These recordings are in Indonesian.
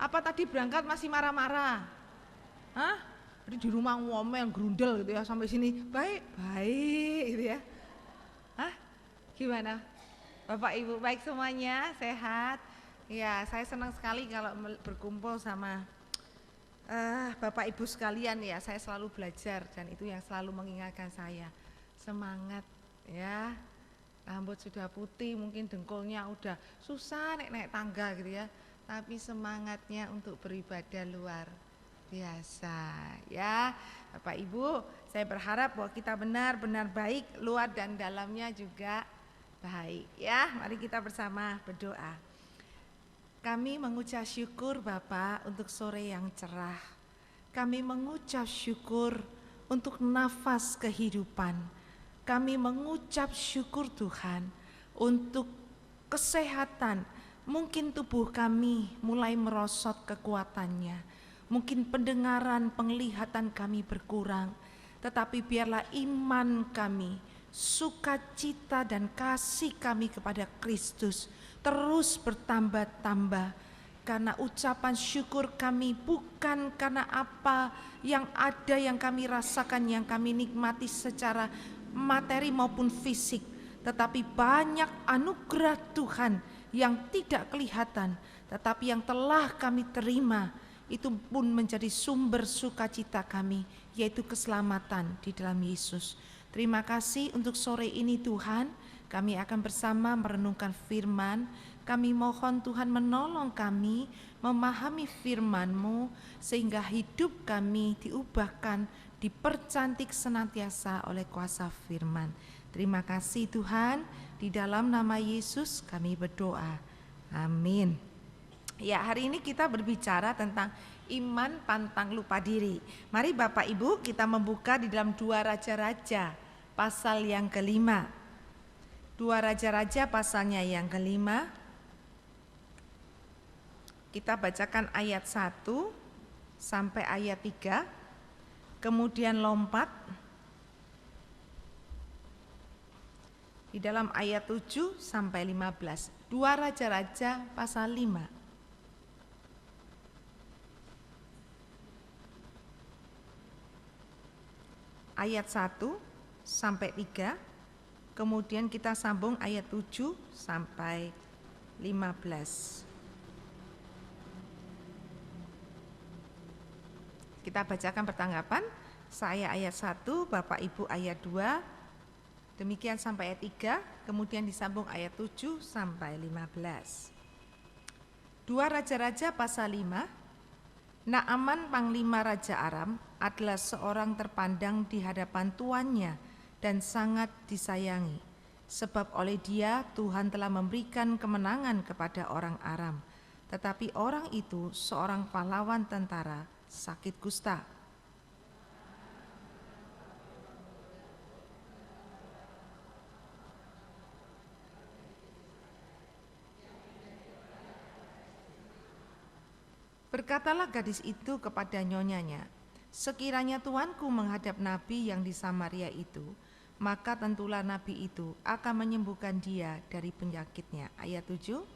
Apa tadi berangkat masih marah-marah? Hah? Jadi di rumah ngomel, grundel gitu ya sampai sini. Baik gitu ya. Hah? Gimana? Bapak Ibu baik semuanya, sehat? Ya, saya senang sekali kalau berkumpul sama Bapak Ibu sekalian ya. Saya selalu belajar dan itu yang selalu mengingatkan saya. Semangat ya. Rambut sudah putih, mungkin dengkulnya udah susah naik-naik tangga gitu ya. Tapi semangatnya untuk beribadah luar biasa ya. Bapak Ibu, saya berharap bahwa kita benar-benar baik, luar dan dalamnya juga baik ya. Mari kita bersama berdoa. Kami mengucap syukur Bapak untuk sore yang cerah. Kami mengucap syukur untuk nafas kehidupan. Kami mengucap syukur Tuhan untuk kesehatan. Mungkin tubuh kami mulai merosot kekuatannya. Mungkin pendengaran, penglihatan kami berkurang. Tetapi biarlah iman kami, sukacita dan kasih kami kepada Kristus terus bertambah-tambah. Karena ucapan syukur kami bukan karena apa yang ada yang kami rasakan, yang kami nikmati secara materi maupun fisik, tetapi banyak anugerah Tuhan yang tidak kelihatan, tetapi yang telah kami terima, itu pun menjadi sumber sukacita kami, yaitu keselamatan di dalam Yesus. Terima kasih untuk sore ini Tuhan, kami akan bersama merenungkan firman. Kami mohon Tuhan menolong kami memahami firman-Mu sehingga hidup kami diubahkan, dipercantik senantiasa oleh kuasa firman. Terima kasih Tuhan, di dalam nama Yesus kami berdoa. Amin. Ya, hari ini kita berbicara tentang iman pantang lupa diri. Mari Bapak Ibu kita membuka di dalam 2 Raja-Raja pasal yang kelima. 2 Raja-Raja pasalnya yang kelima. Kita bacakan ayat 1 sampai ayat 3, kemudian lompat di dalam ayat 7 sampai 15. 2 Raja-Raja pasal 5. Ayat 1 sampai 3, kemudian kita sambung ayat 7 sampai 15. Kita bacakan pertanggapan, saya ayat 1, Bapak Ibu ayat 2, demikian sampai ayat 3, kemudian disambung ayat 7 sampai 15. 2 Raja-Raja pasal 5. Naaman panglima Raja Aram adalah seorang terpandang di hadapan tuannya dan sangat disayangi. Sebab oleh dia Tuhan telah memberikan kemenangan kepada orang Aram. Tetapi orang itu seorang pahlawan tentara sakit kusta. Berkatalah gadis itu kepada nyonyanya, sekiranya tuanku menghadap nabi yang di Samaria itu, maka tentulah nabi itu akan menyembuhkan dia dari penyakitnya. Ayat 7.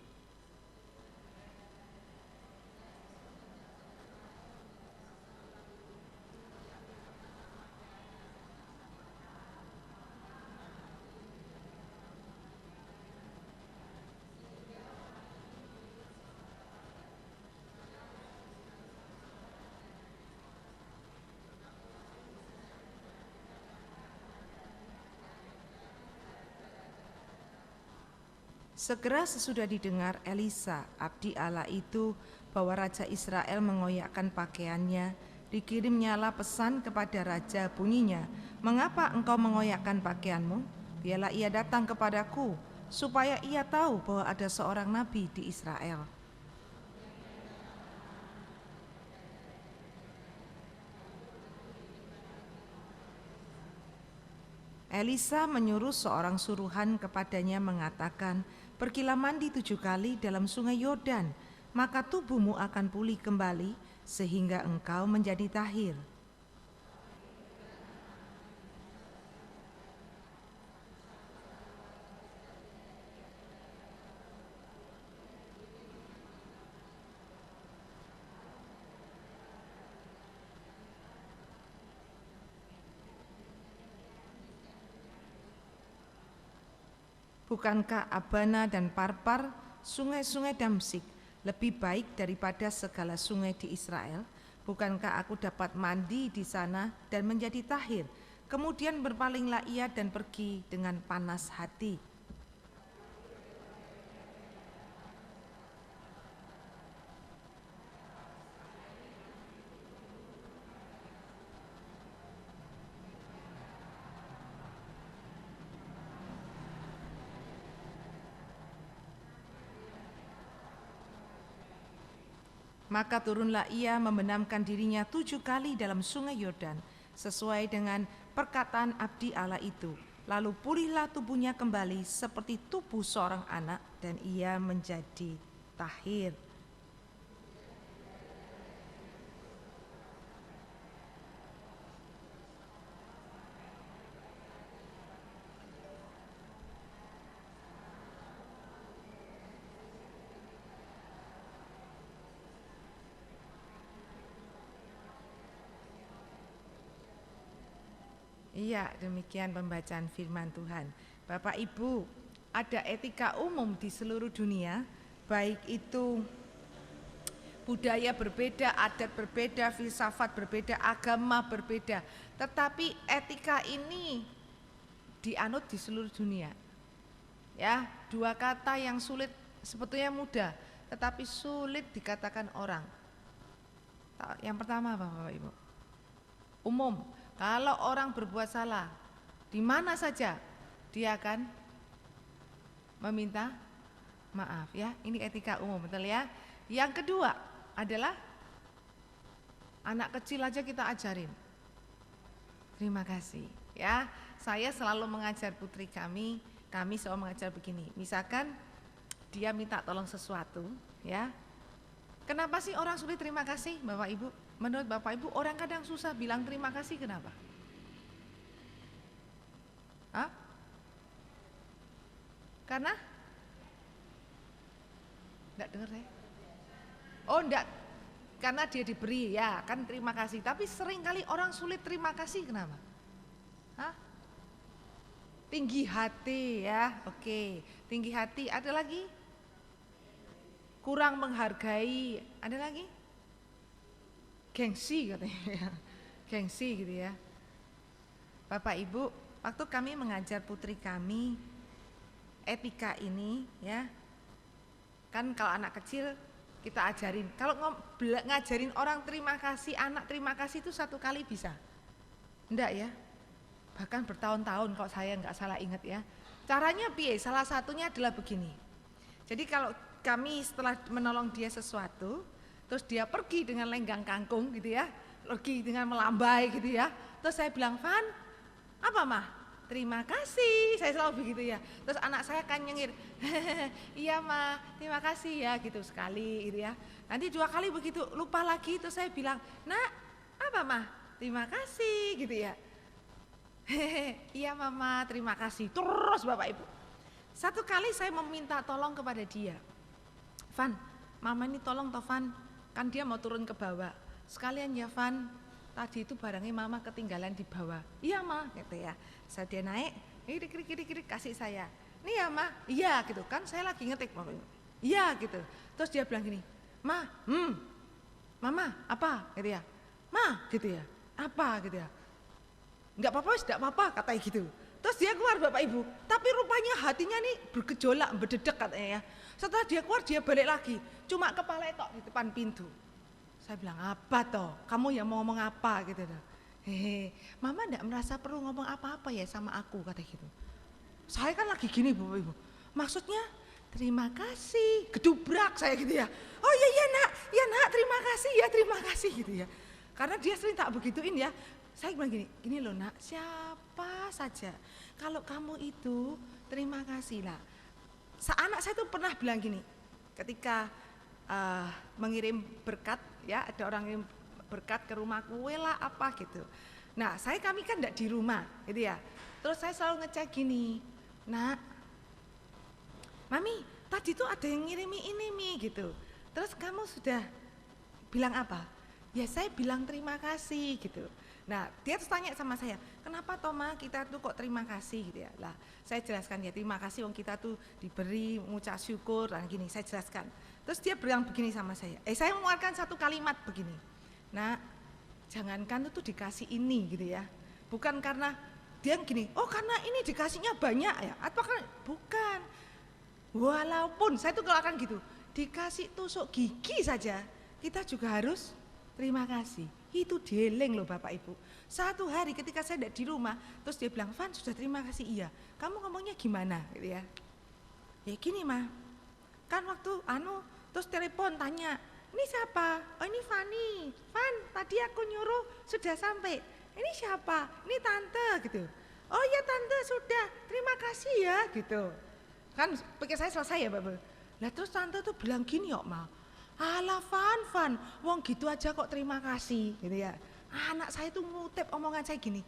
Segera sesudah didengar Elisa, abdi Allah itu, bahwa Raja Israel mengoyakkan pakaiannya, dikirimnyalah pesan kepada Raja, bunyinya, mengapa engkau mengoyakkan pakaianmu? Biarlah ia datang kepadaku, supaya ia tahu bahwa ada seorang nabi di Israel. Elisa menyuruh seorang suruhan kepadanya mengatakan, pergilah mandi 7 kali dalam sungai Yordan, maka tubuhmu akan pulih kembali sehingga engkau menjadi tahir. Bukankah Abana dan Parpar, sungai-sungai Damsik, lebih baik daripada segala sungai di Israel? Bukankah aku dapat mandi di sana dan menjadi tahir? Kemudian berpalinglah ia dan pergi dengan panas hati. Maka turunlah ia membenamkan dirinya 7 kali dalam sungai Yordan, sesuai dengan perkataan abdi Allah itu. Lalu pulihlah tubuhnya kembali seperti tubuh seorang anak, dan ia menjadi tahir. Iya, demikian pembacaan firman Tuhan. Bapak Ibu, ada etika umum di seluruh dunia, baik itu budaya berbeda, adat berbeda, filsafat berbeda, agama berbeda, tetapi etika ini dianut di seluruh dunia. Ya, dua kata yang sulit, sebetulnya mudah, tetapi sulit dikatakan orang. Yang pertama apa, Bapak Ibu? Umum. Kalau orang berbuat salah, di mana saja dia akan meminta maaf, ya. Ini etika umum, betul ya. Yang kedua adalah anak kecil aja kita ajarin. Terima kasih, ya. Saya selalu mengajar putri kami selalu mengajar begini. Misalkan dia minta tolong sesuatu, ya. Kenapa sih orang sulit terima kasih, Bapak Ibu? Menurut Bapak Ibu, orang kadang susah bilang terima kasih, kenapa? Hah? Karena? Enggak dengar saya? Oh enggak, karena dia diberi, ya kan terima kasih. Tapi sering kali orang sulit terima kasih, kenapa? Hah? Tinggi hati, ya, oke. Tinggi hati, ada lagi? Kurang menghargai, ada lagi? Gengsi katanya, gengsi gitu ya. Bapak Ibu, waktu kami mengajar putri kami etika ini, ya, kan kalau anak kecil kita ajarin, kalau ngajarin orang terima kasih, anak terima kasih itu satu kali bisa? Enggak ya, bahkan bertahun-tahun kalau saya nggak salah ingat ya. Caranya piye? Salah satunya adalah begini. Jadi kalau kami setelah menolong dia sesuatu, terus dia pergi dengan lenggang kangkung gitu ya, pergi dengan melambai gitu ya. Terus saya bilang, Van, apa mah? Terima kasih, saya selalu begitu ya. Terus anak saya kan nyengir, iya mah, terima kasih ya, gitu sekali gitu ya. Nanti 2 kali begitu, lupa lagi, terus saya bilang, nak, apa mah? Terima kasih gitu ya. Iya mama, terima kasih. Terus Bapak Ibu, satu kali saya meminta tolong kepada dia, Van, mama ini tolong toh Van, kan dia mau turun ke bawah, sekalian ya Van, tadi itu barangnya mama ketinggalan di bawah. Iya ma, gitu ya. Saat dia naik, kiri kasih saya. Nih ya ma, iya gitu kan, saya lagi ngetik, iya gitu. Terus dia bilang gini, ma, mama apa, gitu ya, ma, gitu ya, apa gitu ya. Enggak apa-apa, tidak apa-apa, katanya gitu. Terus dia keluar Bapak Ibu, tapi rupanya hatinya nih bergejolak, berdedek katanya ya. Setelah dia keluar, dia balik lagi, cuma kepala tok di depan pintu. Saya bilang, apa toh? Kamu yang mau ngomong apa gitu toh? Hehe, mama enggak merasa perlu ngomong apa-apa ya sama aku, kata gitu. Saya kan lagi gini Bapak Ibu, maksudnya terima kasih, gedubrak saya gitu ya. Oh iya nak, terima kasih gitu ya. Karena dia sering tak begituin ya. Saya bilang gini loh nak, siapa saja kalau kamu itu terima kasih lah. Anak saya tuh pernah bilang gini, ketika mengirim berkat, ya ada orang yang berkat ke rumah kue lah apa gitu. Nah kami kan enggak di rumah gitu ya. Terus saya selalu ngecek gini, nak, mami tadi tuh ada yang ngirimi ini mi gitu. Terus kamu sudah bilang apa? Ya saya bilang terima kasih gitu. Nah, dia terus tanya sama saya, kenapa Toma kita tuh kok terima kasih gitu ya. Lah, saya jelaskan ya, terima kasih wong kita tuh diberi mengucap syukur dan gini, saya jelaskan. Terus dia bilang begini sama saya mengeluarkan satu kalimat begini. Nah, jangankan itu dikasih ini gitu ya. Bukan karena dia gini, oh karena ini dikasihnya banyak ya, atau kan bukan. Walaupun saya tuh kalau akan gitu, dikasih tusuk gigi saja, kita juga harus terima kasih. Itu dieling loh Bapak Ibu. Satu hari ketika saya tidak di rumah, terus dia bilang, Van sudah terima kasih, iya. Kamu ngomongnya gimana gitu ya. Ya gini mah, kan waktu terus telepon tanya, ini siapa? Oh ini Fani. Van, tadi aku nyuruh sudah sampai. Ini siapa? Ini tante gitu. Oh iya tante sudah, terima kasih ya gitu. Kan pikir saya selesai ya Bapak. Nah terus tante tuh bilang gini kok mal, alah Van, wong gitu aja kok terima kasih gitu ya. Anak saya tuh ngutip omongan saya gini,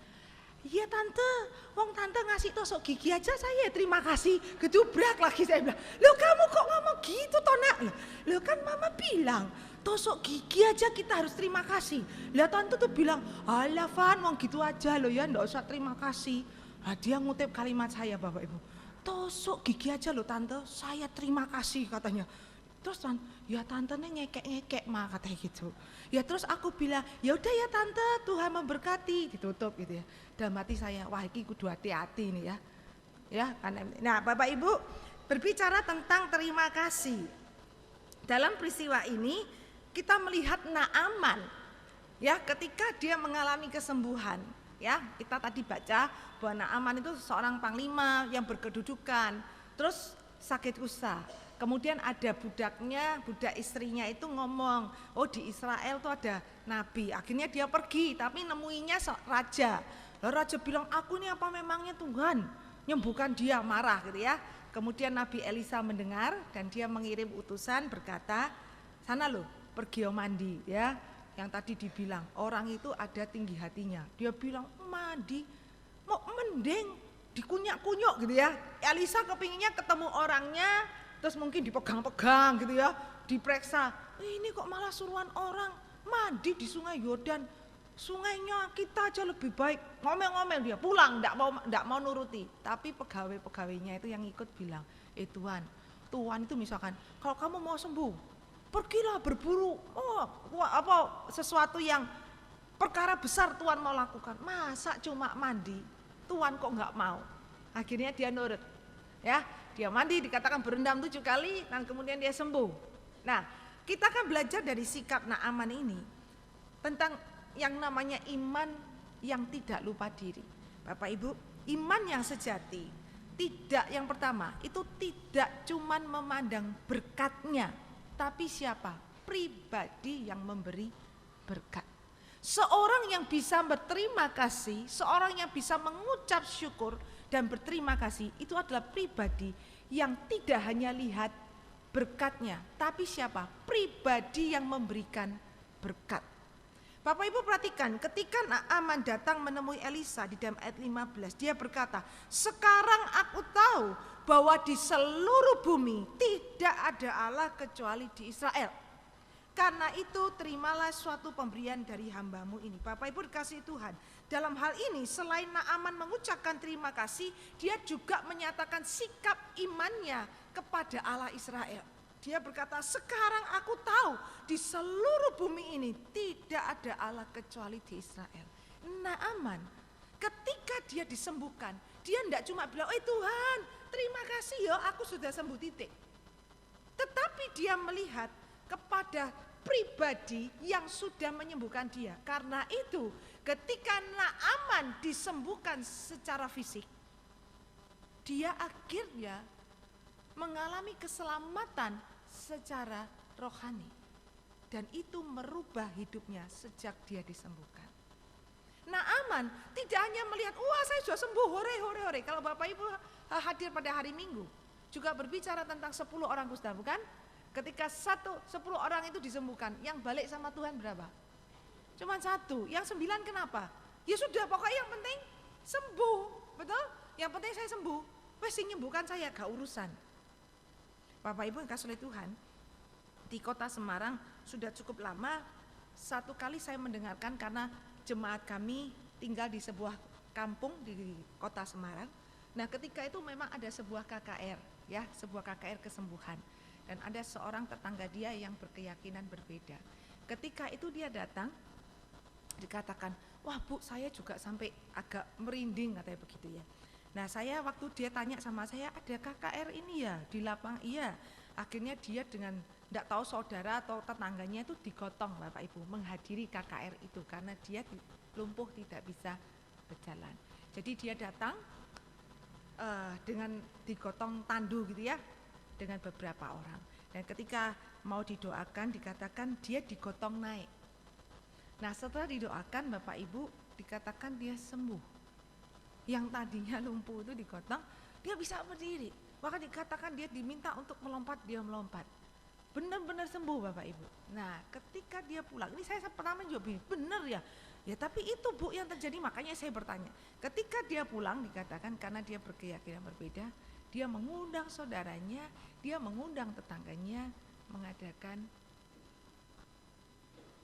iya tante, wong tante ngasih tusuk gigi aja saya terima kasih. Gedubrak lagi saya bilang, loh kamu kok ngomong gitu toh nak? Loh kan mama bilang, tusuk gigi aja kita harus terima kasih. Lah tante tuh bilang, alah Van wong gitu aja loh ya ndak usah terima kasih. Nah, dia ngutip kalimat saya Bapak Ibu, tusuk gigi aja loh tante, saya terima kasih katanya. Terus ya tante ngekek mah katanya gitu. Ya terus aku bilang, ya udah ya tante, Tuhan memberkati, ditutup gitu ya. Dalam hati saya, wah ini kudu hati-hati nih ya. Ya, nah Bapak Ibu berbicara tentang terima kasih. Dalam peristiwa ini kita melihat Naaman ya ketika dia mengalami kesembuhan. Ya, kita tadi baca bahwa Naaman itu seorang panglima yang berkedudukan, terus sakit kusta. Kemudian ada budak istrinya itu ngomong, oh di Israel tuh ada nabi. Akhirnya dia pergi, tapi nemuinya raja. Lalu raja bilang, aku ini apa memangnya Tuhan nyembuhkan dia, marah gitu ya. Kemudian Nabi Elisa mendengar dan dia mengirim utusan berkata, sana loh pergi mandi ya. Yang tadi dibilang orang itu ada tinggi hatinya. Dia bilang mandi, mau mending dikunyak-kunyuk gitu ya. Elisa kepinginnya ketemu orangnya, terus mungkin dipegang-pegang gitu ya, diperiksa. Ini kok malah suruhan orang mandi di sungai Yordan. Sungainya kita aja lebih baik. Ngomel-ngomel dia pulang, enggak mau nuruti. Tapi pegawai-pegawainya itu yang ikut bilang, Tuhan itu misalkan, kalau kamu mau sembuh, pergilah berburu. Oh, sesuatu yang perkara besar Tuhan mau lakukan. Masa cuma mandi, Tuhan kok enggak mau. Akhirnya dia nurut. Ya, dia mandi dikatakan berendam 7 kali dan kemudian dia sembuh. Nah, kita akan belajar dari sikap Naaman ini tentang yang namanya iman yang tidak lupa diri. Bapak Ibu, iman yang sejati tidak, yang pertama itu tidak cuman memandang berkatnya, tapi siapa? Pribadi yang memberi berkat. Seorang yang bisa berterima kasih, seorang yang bisa mengucap syukur dan berterima kasih, itu adalah pribadi yang tidak hanya lihat berkatnya, tapi siapa? Pribadi yang memberikan berkat. Bapak Ibu perhatikan, ketika Naaman datang menemui Elisa di dalam ayat 15, dia berkata, sekarang aku tahu bahwa di seluruh bumi tidak ada Allah kecuali di Israel. Karena itu terimalah suatu pemberian dari hambamu ini. Bapak Ibu dikasihi Tuhan, dalam hal ini selain Naaman mengucapkan terima kasih, dia juga menyatakan sikap imannya kepada Allah Israel. Dia berkata, sekarang aku tahu di seluruh bumi ini tidak ada Allah kecuali di Israel. Naaman ketika dia disembuhkan, dia tidak cuma bilang, oh Tuhan terima kasih ya aku sudah sembuh titik. Tetapi dia melihat kepada pribadi yang sudah menyembuhkan dia. Karena itu ketika Naaman disembuhkan secara fisik, dia akhirnya mengalami keselamatan secara rohani, dan itu merubah hidupnya sejak dia disembuhkan. Naaman tidak hanya melihat, wah saya sudah sembuh, hore. Kalau Bapak Ibu hadir pada hari Minggu juga berbicara tentang 10 orang kusta, bukan? Ketika 10 orang itu disembuhkan, yang balik sama Tuhan berapa? Cuma 1, yang 9 kenapa? Ya sudah, pokoknya yang penting sembuh, betul? Yang penting saya sembuh, wes sing nyembuhkan saya, gak urusan. Bapak Ibu yang kasih oleh Tuhan, di kota Semarang sudah cukup lama, satu kali saya mendengarkan karena jemaat kami tinggal di sebuah kampung di kota Semarang. Nah ketika itu memang ada sebuah KKR, ya, sebuah KKR kesembuhan. Dan ada seorang tetangga dia yang berkeyakinan berbeda. Ketika itu dia datang, dikatakan, wah Bu, saya juga sampai agak merinding, katanya begitu ya. Nah saya waktu dia tanya sama saya, ada KKR ini ya di lapang, iya. Akhirnya dia dengan tidak tahu saudara atau tetangganya itu digotong Bapak Ibu menghadiri KKR itu karena dia lumpuh tidak bisa berjalan. Jadi dia datang dengan digotong tandu gitu ya, dengan beberapa orang. Dan ketika mau didoakan dikatakan dia digotong naik. Nah setelah didoakan Bapak Ibu dikatakan dia sembuh. Yang tadinya lumpuh itu digotong, dia bisa berdiri. Maka dikatakan dia diminta untuk melompat, dia melompat. Benar-benar sembuh Bapak Ibu. Nah ketika dia pulang, ini saya pertama juga bingung, benar ya? Ya tapi itu Bu yang terjadi, makanya saya bertanya. Ketika dia pulang dikatakan karena dia berkeyakinan berbeda, dia mengundang saudaranya, dia mengundang tetangganya, mengadakan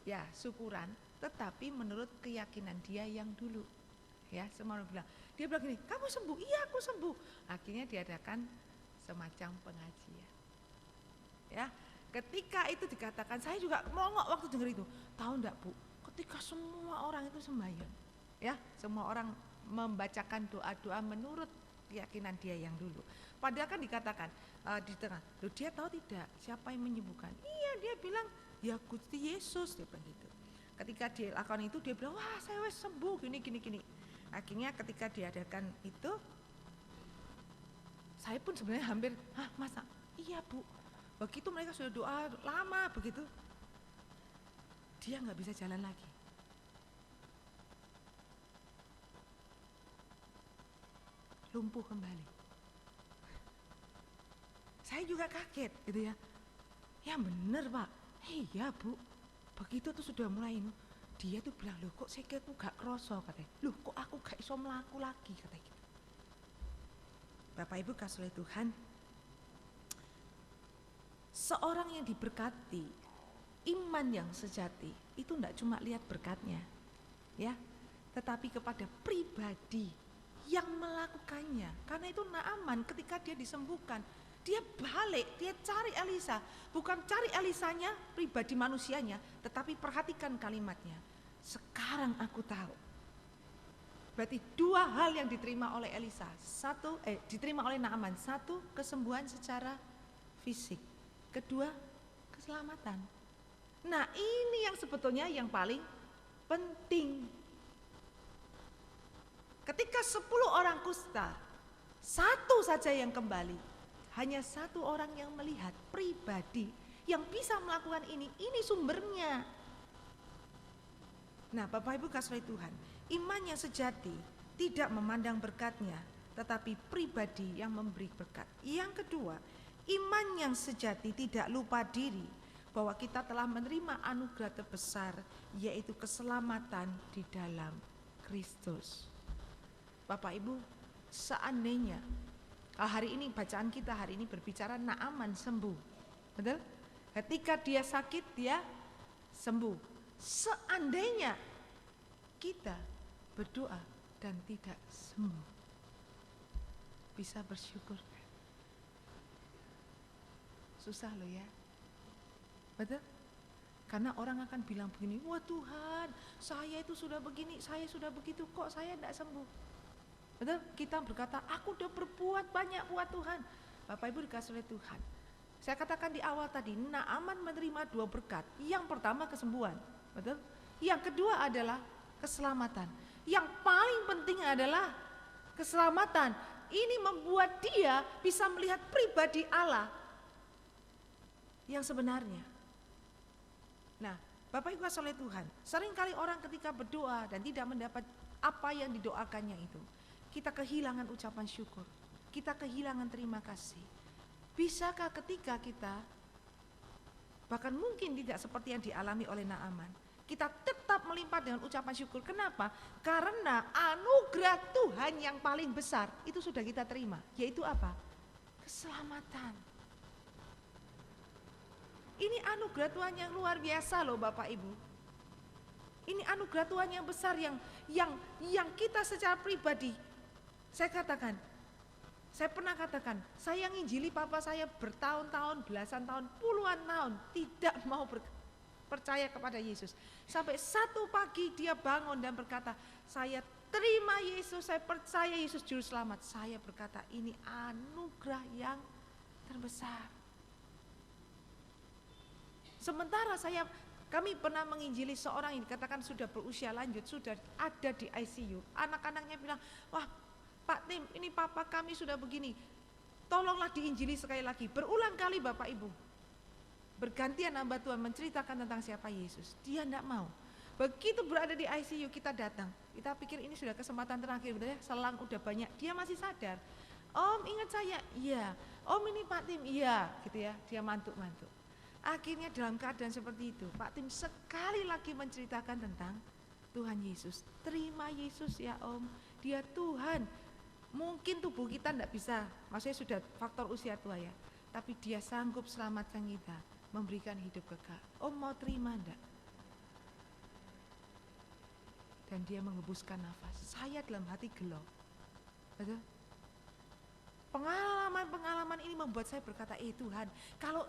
ya syukuran, tetapi menurut keyakinan dia yang dulu. Ya semua orang bilang, dia bilang gini, kamu sembuh? Iya aku sembuh. Akhirnya diadakan semacam pengajian. Ya, ketika itu dikatakan, saya juga melongok waktu dengar itu. Tahu enggak Bu, ketika semua orang itu sembahyang, ya, semua orang membacakan doa-doa menurut keyakinan dia yang dulu. Padahal kan dikatakan di tengah, loh dia tahu tidak siapa yang menyembuhkan? Iya, dia bilang ya Gusti Yesus, dia bilang gitu. Ketika dia lakukan itu dia bilang, wah saya wes sembuh gini. Akhirnya ketika diadakan itu, saya pun sebenarnya hampir, masa? Iya Bu. Begitu mereka sudah doa lama begitu, dia nggak bisa jalan lagi. Lumpuh kembali. Saya juga kaget gitu ya. Ya bener Pak. Iya Bu. Begitu tuh sudah mulai ini, dia tuh bilang, loh kok saya tuh gak kroso katanya. Loh kok aku gak iso melaku lagi katanya gitu. Bapak Ibu kasih oleh Tuhan, seorang yang diberkati, iman yang sejati itu tidak cuma lihat berkatnya, ya, tetapi kepada pribadi yang melakukannya. Karena itu Naaman ketika dia disembuhkan, dia balik, dia cari Elisa, bukan cari Elisanya pribadi manusianya, tetapi perhatikan kalimatnya. Sekarang aku tahu. Berarti dua hal yang diterima oleh Elisa, diterima oleh Naaman. Satu, kesembuhan secara fisik. Kedua, keselamatan. Nah ini yang sebetulnya yang paling penting. Ketika 10 orang kusta, satu saja yang kembali, hanya satu orang yang melihat pribadi yang bisa melakukan ini sumbernya. Nah Bapak Ibu kasih Tuhan, iman yang sejati tidak memandang berkatnya, tetapi pribadi yang memberi berkat. Yang kedua, iman yang sejati tidak lupa diri bahwa kita telah menerima anugerah terbesar, yaitu keselamatan di dalam Kristus. Bapak Ibu, seandainya hari ini bacaan kita hari ini berbicara Naaman sembuh, betul? Ketika dia sakit dia sembuh. Seandainya kita berdoa dan tidak sembuh, bisa bersyukur? Susah loh ya, betul? Karena orang akan bilang begini, wah Tuhan, saya itu sudah begini, saya sudah begitu, kok saya tidak sembuh? Betul? Kita berkata, aku udah berbuat banyak buat Tuhan. Bapak Ibu dikasih oleh Tuhan. Saya katakan di awal tadi, Naaman menerima 2 berkat. Yang pertama kesembuhan, betul? Yang kedua adalah keselamatan. Yang paling penting adalah keselamatan. Ini membuat dia bisa melihat pribadi Allah yang sebenarnya. Nah, Bapak Ibu kasih oleh Tuhan, seringkali orang ketika berdoa dan tidak mendapat apa yang didoakannya itu, kita kehilangan ucapan syukur, kita kehilangan terima kasih. Bisakah ketika kita, bahkan mungkin tidak seperti yang dialami oleh Naaman, kita tetap melimpah dengan ucapan syukur? Kenapa? Karena anugerah Tuhan yang paling besar itu sudah kita terima, yaitu apa? Keselamatan. Ini anugerah Tuhan yang luar biasa loh Bapak Ibu. Ini anugerah Tuhan yang besar yang kita secara pribadi, saya katakan, saya pernah katakan, saya nginjili papa saya bertahun-tahun, belasan tahun, puluhan tahun, tidak mau percaya kepada Yesus. Sampai satu pagi dia bangun dan berkata, saya terima Yesus, saya percaya Yesus juru selamat. Saya berkata, ini anugerah yang terbesar. Sementara kami pernah menginjili seorang yang dikatakan sudah berusia lanjut, sudah ada di ICU. Anak-anaknya bilang, wah Pak Tim, ini papa kami sudah begini, tolonglah diinjili sekali lagi. Berulang kali Bapak Ibu, bergantian hamba Tuhan menceritakan tentang siapa Yesus. Dia tidak mau. Begitu berada di ICU kita datang, kita pikir ini sudah kesempatan terakhir, betul ya? Selang udah banyak, dia masih sadar. Om ingat saya? Iya. Om ini Pak Tim? Iya, gitu ya. Dia mantuk-mantuk. Akhirnya dalam keadaan seperti itu, Pak Tim sekali lagi menceritakan tentang Tuhan Yesus. Terima Yesus ya Om, dia Tuhan. Mungkin tubuh kita tidak bisa, maksudnya sudah faktor usia tua ya, tapi dia sanggup selamatkan kita, memberikan hidup kekal. Om mau terima enggak? Dan dia menghembuskan nafas. Saya dalam hati gelo. Betul? Pengalaman-pengalaman ini membuat saya berkata, Tuhan, kalau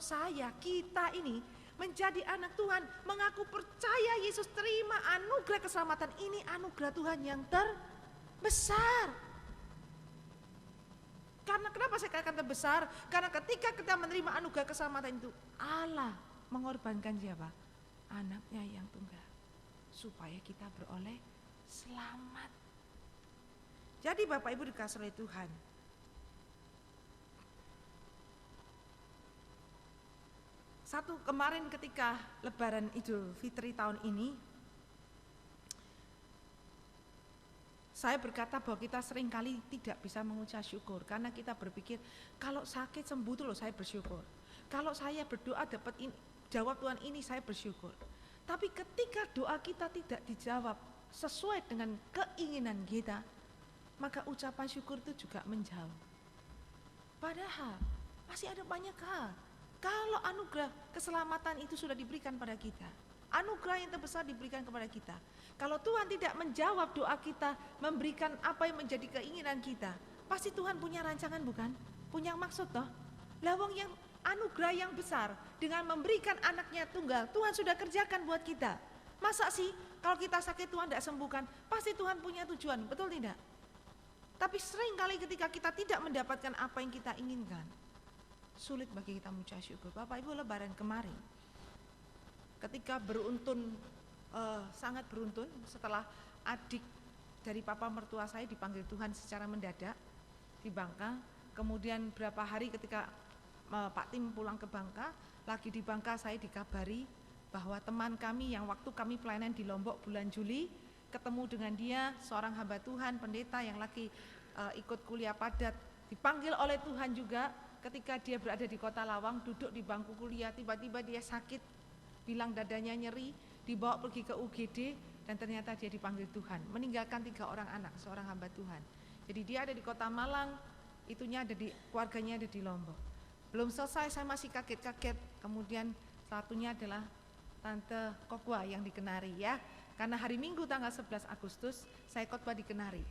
kita ini menjadi anak Tuhan, mengaku percaya Yesus, terima anugerah keselamatan, ini anugerah Tuhan yang terbesar. Karena kenapa saya katakan terbesar? Karena ketika kita menerima anugerah keselamatan itu, Allah mengorbankan siapa? Anaknya yang tunggal, supaya kita beroleh selamat. Jadi Bapak Ibu dikasih oleh Tuhan, satu kemarin ketika Lebaran Idul Fitri tahun ini, saya berkata bahwa kita seringkali tidak bisa mengucap syukur karena kita berpikir kalau sakit sembuh tuh loh saya bersyukur. Kalau saya berdoa dapat jawab Tuhan ini saya bersyukur. Tapi ketika doa kita tidak dijawab sesuai dengan keinginan kita, maka ucapan syukur itu juga menjauh. Padahal masih ada banyak hal. Kalau anugerah keselamatan itu sudah diberikan pada kita, anugerah yang terbesar diberikan kepada kita. Kalau Tuhan tidak menjawab doa kita, memberikan apa yang menjadi keinginan kita, pasti Tuhan punya rancangan bukan? Punya maksud toh? Lawang yang anugerah yang besar dengan memberikan anaknya tunggal, Tuhan sudah kerjakan buat kita. Masa sih kalau kita sakit Tuhan tidak sembuhkan? Pasti Tuhan punya tujuan, betul tidak? Tapi seringkali ketika kita tidak mendapatkan apa yang kita inginkan, sulit bagi kita mengucap syukur. Bapak Ibu, Lebaran kemarin ketika sangat beruntun setelah adik dari papa mertua saya dipanggil Tuhan secara mendadak di Bangka. Kemudian berapa hari ketika Pak Tim pulang ke Bangka, lagi di Bangka saya dikabari bahwa teman kami yang waktu kami pelayanan di Lombok bulan Juli, ketemu dengan dia, seorang hamba Tuhan, pendeta yang lagi ikut kuliah padat, dipanggil oleh Tuhan juga. Ketika dia berada di Kota Lawang, duduk di bangku kuliah, tiba-tiba dia sakit, bilang dadanya nyeri, dibawa pergi ke UGD, dan ternyata dia dipanggil Tuhan, meninggalkan 3 orang anak, seorang hamba Tuhan. Jadi dia ada di Kota Malang, keluarganya ada di Lombok. Belum selesai saya masih kaget-kaget, kemudian satunya adalah Tante Kokwa yang di Kenari ya, karena hari Minggu tanggal 11 Agustus saya khotbah di Kenari.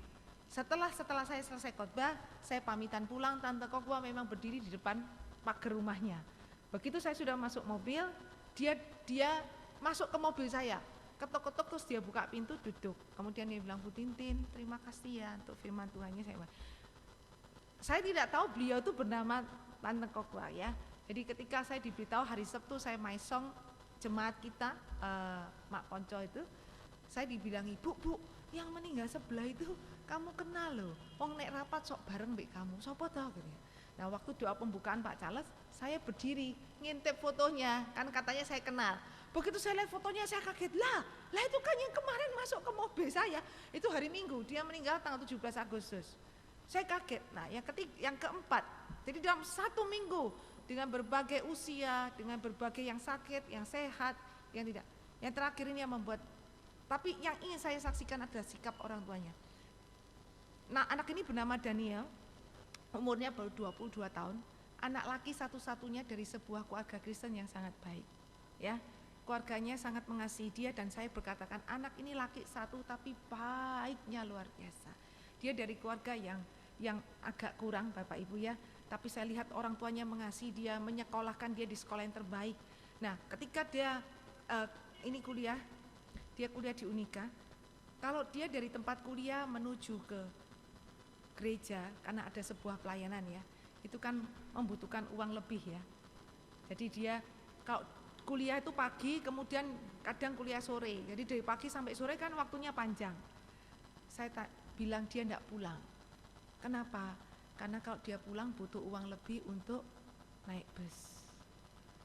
Setelah saya selesai khotbah, saya pamitan pulang, Tante Kokwa memang berdiri di depan pagar rumahnya. Begitu saya sudah masuk mobil, dia masuk ke mobil saya, ketok-ketok terus dia buka pintu duduk. Kemudian dia bilang, Bu Tintin, terima kasih ya untuk firman Tuhannya. Saya tidak tahu beliau itu bernama Tante Kokwa ya. Jadi ketika saya diberitahu hari Sabtu saya maisong jemaat kita, Mak Konco itu, saya dibilangi, Bu, yang meninggal sebelah itu kamu kenal loh, wong nek rapat sok bareng mbek kamu, sopo tau gitu ya. Nah waktu doa pembukaan Pak Charles, saya berdiri ngintip fotonya, kan katanya saya kenal. Begitu saya lihat fotonya saya kaget, lah itu kan yang kemarin masuk ke mobil saya, itu hari Minggu, dia meninggal tanggal 17 Agustus. Saya kaget. Nah yang keempat, jadi dalam 1 minggu dengan berbagai usia, dengan berbagai yang sakit, yang sehat, yang tidak. Yang terakhir ini yang membuat, tapi yang ingin saya saksikan adalah sikap orang tuanya. Nah anak ini bernama Daniel, umurnya baru 22 tahun, anak laki satu-satunya dari sebuah keluarga Kristen yang sangat baik ya. keluarganya sangat mengasihi dia, dan saya berkatakan anak ini laki satu tapi baiknya luar biasa. Dia dari keluarga yang agak kurang Bapak Ibu ya, tapi saya lihat orang tuanya mengasihi dia, menyekolahkan dia di sekolah yang terbaik. Nah ketika dia dia kuliah di Unika, kalau dia dari tempat kuliah menuju ke gereja, karena ada sebuah pelayanan ya, itu kan membutuhkan uang lebih ya. Jadi dia kalau kuliah itu pagi, kemudian kadang kuliah sore, jadi dari pagi sampai sore kan waktunya panjang. Saya bilang dia enggak pulang. Kenapa? Karena kalau dia pulang butuh uang lebih untuk naik bus.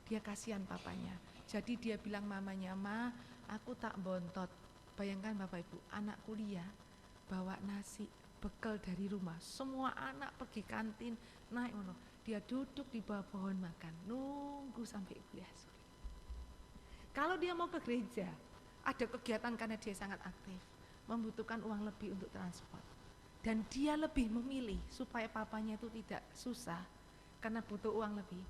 Dia kasihan papanya. Jadi dia bilang mamanya, "Ma, aku tak bontot." Bayangkan Bapak Ibu, anak kuliah bawa nasi, bekal dari rumah. Semua anak pergi kantin, naik mono. Dia duduk di bawah pohon makan, nunggu sampai kuliah sore. Kalau dia mau ke gereja, ada kegiatan karena dia sangat aktif, membutuhkan uang lebih untuk transport. Dan dia lebih memilih supaya papanya itu tidak susah karena butuh uang lebih.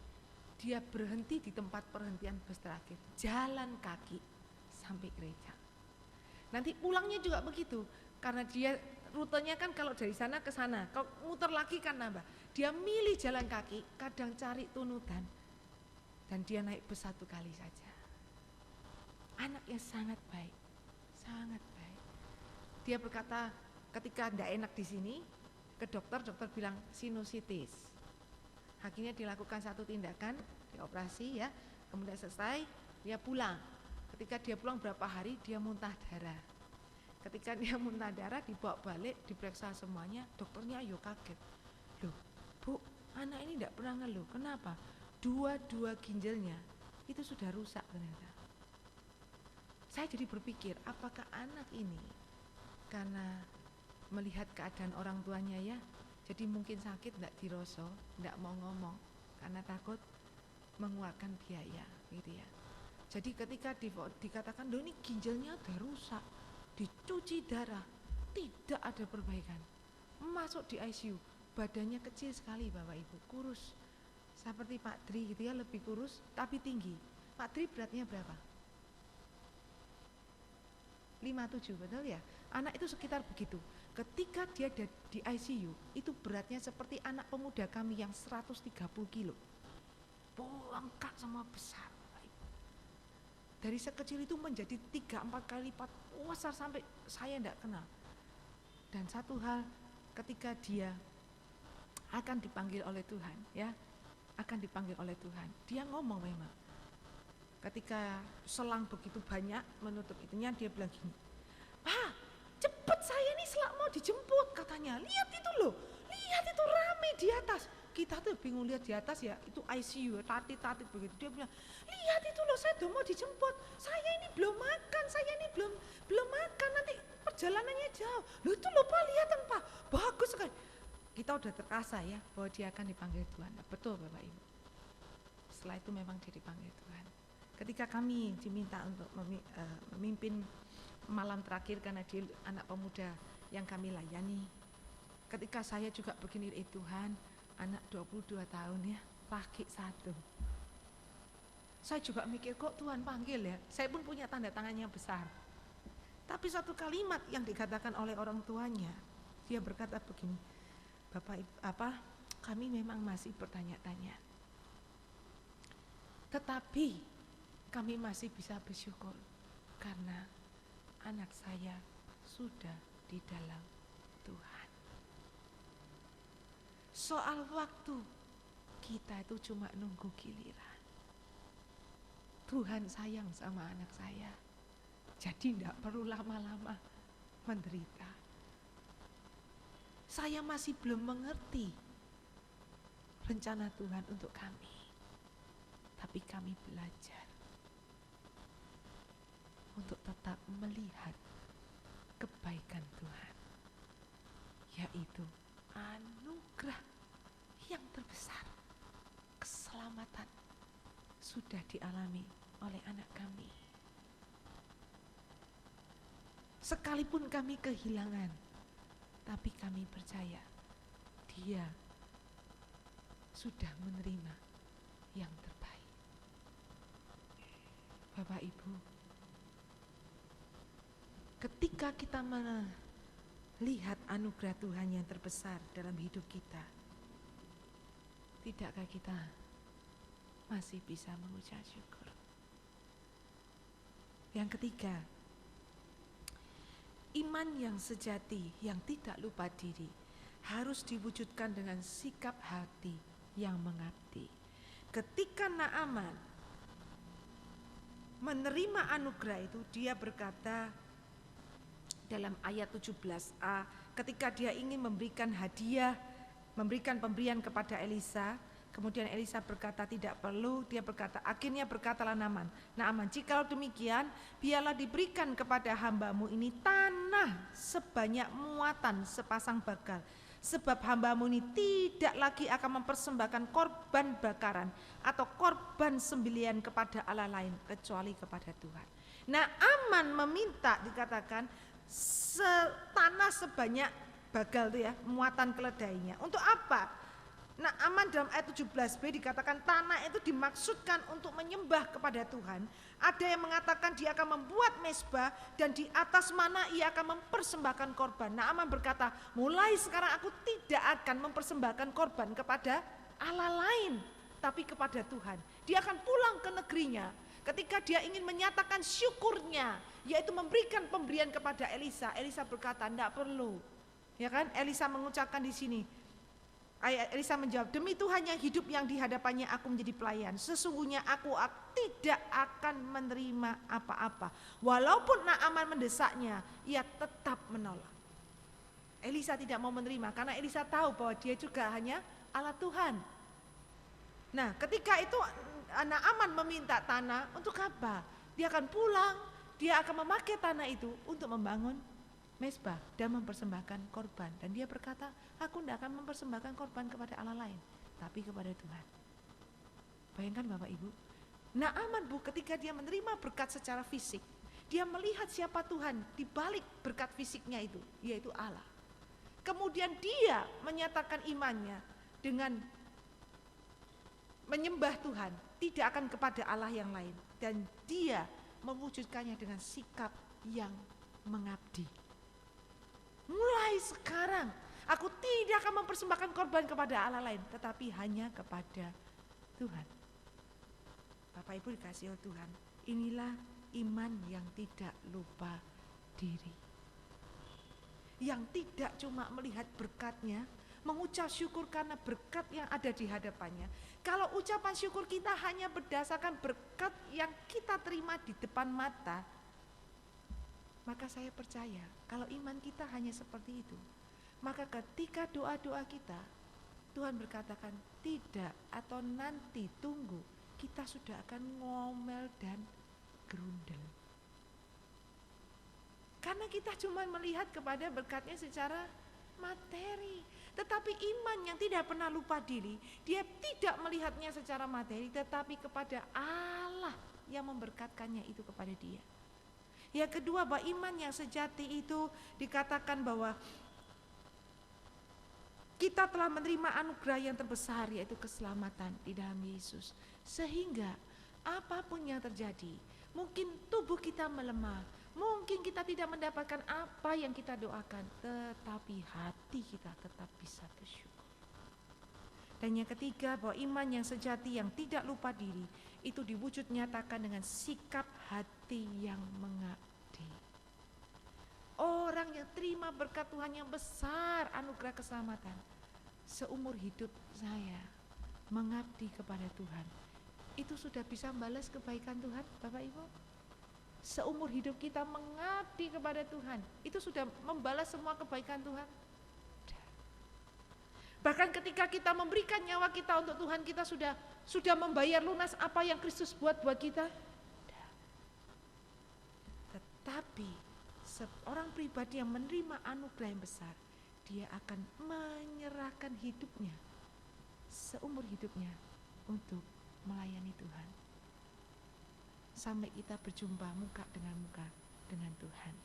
Dia berhenti di tempat perhentian bus terakhir, jalan kaki sampai gereja. Nanti pulangnya juga begitu, karena dia rutenya kan kalau dari sana ke sana, kalau muter lagi kan nambah. Dia milih jalan kaki, kadang cari tunutan, dan dia naik bus 1 kali saja. Anaknya sangat baik, sangat baik. Dia berkata ketika tidak enak di sini, ke dokter bilang sinusitis. Akhirnya dilakukan satu tindakan, dioperasi ya, kemudian selesai, dia pulang. Ketika dia pulang berapa hari, dia muntah darah. Ketika dia muntah darah, dibawa balik, diperiksa semuanya, dokternya ayo kaget. Loh, Bu, anak ini tidak pernah ngeluh. Kenapa? Dua ginjalnya itu sudah rusak ternyata. Saya jadi berpikir, apakah anak ini karena melihat keadaan orang tuanya ya, jadi mungkin sakit tidak dirosok, tidak mau ngomong karena takut mengeluarkan biaya gitu ya. Jadi ketika dikatakan, loh ini ginjalnya udah rusak, dicuci darah, tidak ada perbaikan, masuk di ICU, badannya kecil sekali Bapak Ibu, kurus seperti Pak Dri gitu ya, lebih kurus tapi tinggi. Pak Dri beratnya berapa? 57, betul ya? Anak itu sekitar begitu. Ketika dia di ICU, itu beratnya seperti anak pemuda kami yang 130 kilo. Bongkak semua besar. Dari sekecil itu menjadi 3-4 kali lipat besar sampai saya tidak kenal. Dan satu hal, ketika dia akan dipanggil oleh Tuhan, ya, akan dipanggil oleh Tuhan, dia ngomong memang. Ketika selang begitu banyak menutup itunya, dia bilang gini, "Pak, cepet saya ini selak mau dijemput," katanya. "Lihat itu loh, lihat itu rame di atas." Kita tuh bingung lihat di atas ya, itu ICU, tatit begitu. Dia bilang, "Lihat itu loh, saya udah mau dijemput. Saya ini belum makan, saya ini belum makan, nanti perjalanannya jauh." "Loh itu loh Pak, lihat kan Pak, bagus sekali." Kita udah terasa ya bahwa dia akan dipanggil Tuhan. Nah, betul Bapak Ibu. Setelah itu memang dia dipanggil Tuhan. Ketika kami diminta untuk memimpin malam terakhir karena dia anak pemuda yang kami layani, ketika saya juga begini, Tuhan, anak 22 tahun ya, laki satu. Saya juga mikir kok Tuhan panggil ya, saya pun punya tanda tangannya besar. Tapi satu kalimat yang dikatakan oleh orang tuanya, dia berkata begini, "Bapak, kami memang masih bertanya-tanya, tetapi kami masih bisa bersyukur karena anak saya sudah di dalam Tuhan." Soal waktu, kita itu cuma nunggu giliran. Tuhan sayang sama anak saya, jadi tidak perlu lama-lama menderita. Saya masih belum mengerti rencana Tuhan untuk kami, tapi kami belajar untuk tetap melihat kebaikan Tuhan, yaitu anugerah yang terbesar, keselamatan sudah dialami oleh anak kami. Sekalipun kami kehilangan, tapi kami percaya Dia sudah menerima yang terbaik. Bapak Ibu, ketika kita melihat anugerah Tuhan yang terbesar dalam hidup kita, tidakkah kita masih bisa mengucap syukur? Yang ketiga, iman yang sejati, yang tidak lupa diri, harus diwujudkan dengan sikap hati yang mengabdi. Ketika Naaman menerima anugerah itu, dia berkata dalam ayat 17a, ketika dia ingin memberikan hadiah, memberikan pemberian kepada Elisa, kemudian Elisa berkata tidak perlu, dia berkata, akhirnya berkatalah Naaman, jikalau demikian, biarlah diberikan kepada hambamu ini tanah sebanyak muatan sepasang bagal, sebab hambamu ini tidak lagi akan mempersembahkan korban bakaran atau korban sembelihan kepada Allah lain kecuali kepada Tuhan. Naaman meminta, dikatakan tanah sebanyak bagal itu ya, muatan keledainya. Untuk apa? Naaman dalam ayat 17b dikatakan tanah itu dimaksudkan untuk menyembah kepada Tuhan. Ada yang mengatakan dia akan membuat mezbah dan di atas mana ia akan mempersembahkan korban. Naaman berkata, mulai sekarang aku tidak akan mempersembahkan korban kepada Allah lain, tapi kepada Tuhan. Dia akan pulang ke negerinya. Ketika dia ingin menyatakan syukurnya, yaitu memberikan pemberian kepada Elisa, Elisa berkata, tidak perlu. Ya kan? Elisa mengucapkan di sini, Elisa menjawab, demi Tuhan yang hidup yang di hadapannya aku menjadi pelayan, sesungguhnya aku tidak akan menerima apa-apa. Walaupun Naaman mendesaknya, ia tetap menolak. Elisa tidak mau menerima karena Elisa tahu bahwa dia juga hanya Allah Tuhan. Nah, ketika itu Naaman meminta tanah untuk apa? Dia akan pulang, dia akan memakai tanah itu untuk membangun mezbah dan mempersembahkan korban. Dan dia berkata, aku tidak akan mempersembahkan korban kepada Allah lain, tapi kepada Tuhan. Bayangkan Bapak Ibu, Naaman ketika dia menerima berkat secara fisik, dia melihat siapa Tuhan di balik berkat fisiknya itu, yaitu Allah. Kemudian dia menyatakan imannya dengan menyembah Tuhan, tidak akan kepada Allah yang lain. Dan dia mewujudkannya dengan sikap yang mengabdi. Mulai sekarang aku tidak akan mempersembahkan korban kepada Allah lain, tetapi hanya kepada Tuhan. Bapak Ibu dikasihi oleh Tuhan, inilah iman yang tidak lupa diri, yang tidak cuma melihat berkatnya, mengucap syukur karena berkat yang ada di hadapannya. Kalau ucapan syukur kita hanya berdasarkan berkat yang kita terima di depan mata, maka saya percaya kalau iman kita hanya seperti itu, maka ketika doa-doa kita, Tuhan berkatakan tidak atau nanti tunggu, kita sudah akan ngomel dan gerundel. Karena kita cuma melihat kepada berkatnya secara materi. Tetapi iman yang tidak pernah lupa diri, dia tidak melihatnya secara materi, tetapi kepada Allah yang memberkatkannya itu kepada dia. Yang kedua, bahwa iman yang sejati itu dikatakan bahwa kita telah menerima anugerah yang terbesar, yaitu keselamatan di dalam Yesus. Sehingga apapun yang terjadi, mungkin tubuh kita melemah, mungkin kita tidak mendapatkan apa yang kita doakan, tetapi hati kita tetap bisa bersyukur. Dan yang ketiga, bahwa iman yang sejati yang tidak lupa diri itu diwujud nyatakan dengan sikap hati yang mengabdi. Orang yang terima berkat Tuhan yang besar, anugerah keselamatan, seumur hidup saya mengabdi kepada Tuhan, itu sudah bisa membalas kebaikan Tuhan, Bapak Ibu. Seumur hidup kita mengabdi kepada Tuhan, itu sudah membalas semua kebaikan Tuhan. Bahkan ketika kita memberikan nyawa kita untuk Tuhan, kita sudah membayar lunas apa yang Kristus buat kita. Tetapi seorang pribadi yang menerima anugerah yang besar, dia akan menyerahkan hidupnya, seumur hidupnya untuk melayani Tuhan, sampai kita berjumpa muka dengan Tuhan.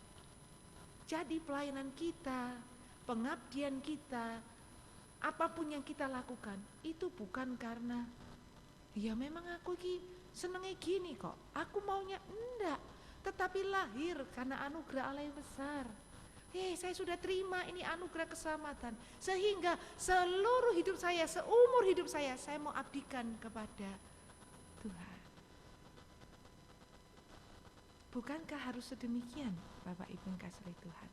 Jadi pelayanan kita, pengabdian kita, apapun yang kita lakukan, itu bukan karena ya memang aku senengnya gini kok, aku maunya enggak, tetapi lahir karena anugerah Allah yang besar. Saya sudah terima ini anugerah keselamatan, sehingga seluruh hidup saya, seumur hidup saya mau abdikan kepada Tuhan. Bukankah harus sedemikian Bapak Ibu yang kasih Tuhan?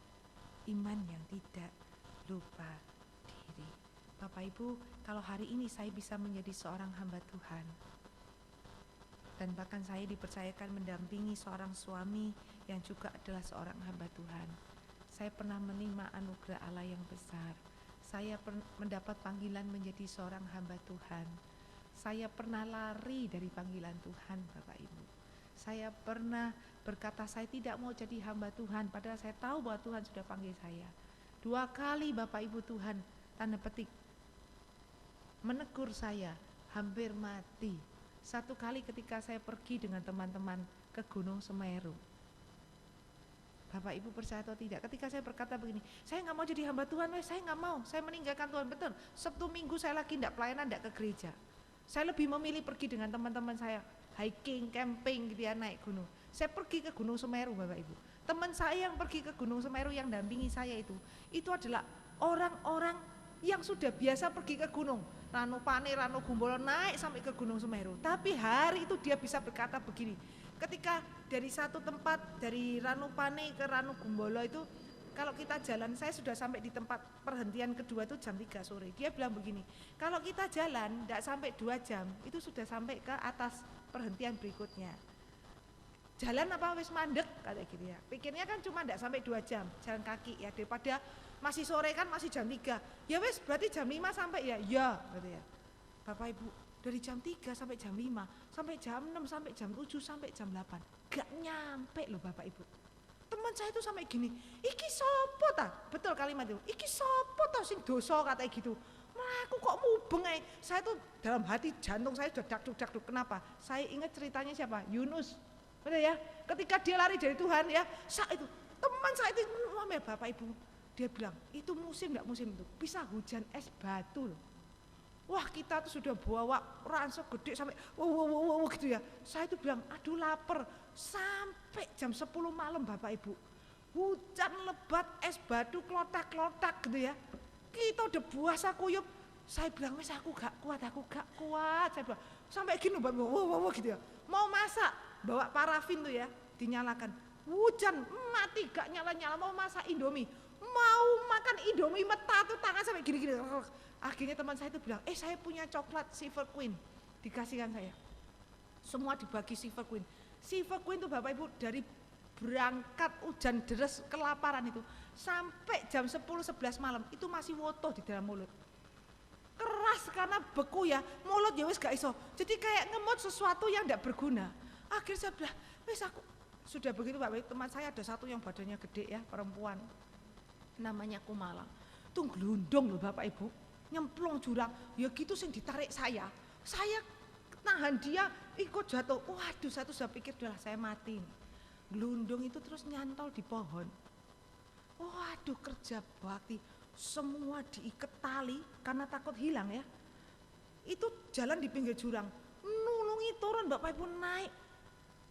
Iman yang tidak lupa diri. Bapak Ibu, kalau hari ini saya bisa menjadi seorang hamba Tuhan, dan bahkan saya dipercayakan mendampingi seorang suami yang juga adalah seorang hamba Tuhan, saya pernah menerima anugerah Allah yang besar. Saya mendapat panggilan menjadi seorang hamba Tuhan. Saya pernah lari dari panggilan Tuhan Bapak Ibu. Saya pernah berkata saya tidak mau jadi hamba Tuhan, padahal saya tahu bahwa Tuhan sudah panggil saya. 2 kali Bapak Ibu Tuhan tanda petik menegur saya, hampir mati. 1 kali ketika saya pergi dengan teman-teman ke Gunung Semeru. Bapak Ibu percaya atau tidak, ketika saya berkata begini, saya nggak mau jadi hamba Tuhan, saya nggak mau, saya meninggalkan Tuhan. Betul, Sabtu Minggu saya lagi tidak pelayanan, tidak ke gereja. Saya lebih memilih pergi dengan teman-teman saya, hiking, camping gitu ya, naik gunung. Saya pergi ke Gunung Semeru Bapak Ibu. Teman saya yang pergi ke Gunung Semeru yang dampingi saya itu adalah orang-orang yang sudah biasa pergi ke gunung, Ranupane, Ranukumbolo, naik sampai ke Gunung Semeru. Tapi hari itu dia bisa berkata begini, ketika dari satu tempat dari Ranupane ke Ranukumbolo itu, kalau kita jalan, saya sudah sampai di tempat perhentian kedua itu jam 3 sore. Dia bilang begini, kalau kita jalan tidak sampai 2 jam itu sudah sampai ke atas perhentian berikutnya. Jalan apa wis mandek kata gitu ya. Pikirnya kan cuma tidak sampai 2 jam jalan kaki ya, daripada masih sore kan, masih jam 3. Ya wis berarti jam 5 sampai ya. Ya gitu ya. Bapak Ibu, dari jam 3 sampai jam 5, sampai jam 6, sampai jam 7, sampai jam 8. Gak nyampe loh Bapak Ibu. Teman saya itu sampai gini, iki sopo ta? Betul kalimat itu, iki sopo ta sing dosa katanya gitu. Aku kok mubeng aja. Saya tuh dalam hati, jantung saya sudah dakduk-dakduk. Kenapa? Saya ingat ceritanya siapa? Yunus. Benar ya? Ketika dia lari dari Tuhan ya, saat itu teman saya itu ngomel Bapak Ibu. Dia bilang, itu musim enggak musim itu? Bisa hujan es batu loh. Wah kita tuh sudah bawa ransel gede sampai wow gitu ya. Saya tuh bilang, aduh lapar. Sampai jam 10 malam Bapak Ibu. Hujan lebat, es batu klotak-klotak gitu ya. Kita udah puasa kuyup. Saya bilang, wes aku gak kuat. Saya bilang, sampai gini Bapak Ibu, wow gitu ya. Mau masak, bawa parafin tuh ya, dinyalakan. Hujan, mati gak nyala-nyala, mau masak Indomie. Mau makan Indomie meta tuh tangan sampai gini-gini. Akhirnya teman saya itu bilang, saya punya coklat Silver Queen, dikasihkan saya. Semua dibagi Silver Queen. Silver Queen itu Bapak Ibu dari berangkat hujan deras kelaparan itu sampai jam 10-11 malam itu masih wotoh di dalam mulut. Keras karena beku ya, mulut ya wis gak iso. Jadi kayak ngemut sesuatu yang tidak berguna. Akhirnya saya bilang, wis aku sudah begitu Bapak Ibu. Teman saya ada satu yang badannya gede ya, perempuan, namanya Kumala. Tuh gelundung loh Bapak Ibu, nyemplung jurang. Ya gitu sing ditarik saya nahan dia ikut jatuh. Waduh, saya tuh sudah pikir udahlah saya mati. Gelundung itu terus nyantol di pohon. Waduh, kerja bakti. Semua diikat tali karena takut hilang ya. Itu jalan di pinggir jurang, nulungi turun Bapak Ibu naik.